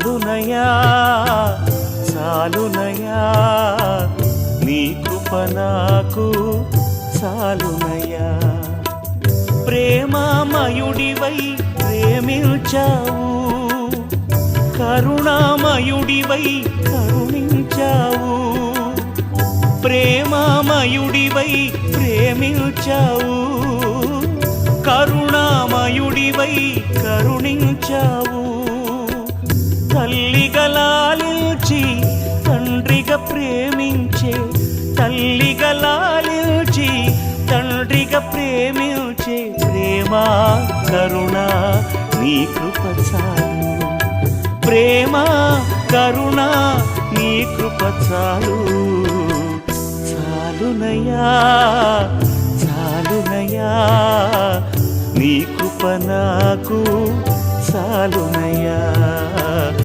చాలునయా చాలునయా నీ కృప నాకు చాలునయా ప్రేమామయుడివై ప్రేమించావు కరుణామయుడివై కరుణించావు ప్రేమామయుడివై ప్రేమించావు కరుణామయుడివై కరుణించావు తల్లిగా లాలించి తండ్రిగా ప్రేమించే తల్లిగా లాలించి తండ్రిగా ప్రేమించే ప్రేమ కరుణ నీ కృప చాలు ప్రేమ కరుణ నీ కృప చాలు చాలునయా చాలునయా నీ కృప నాకు చాలునయా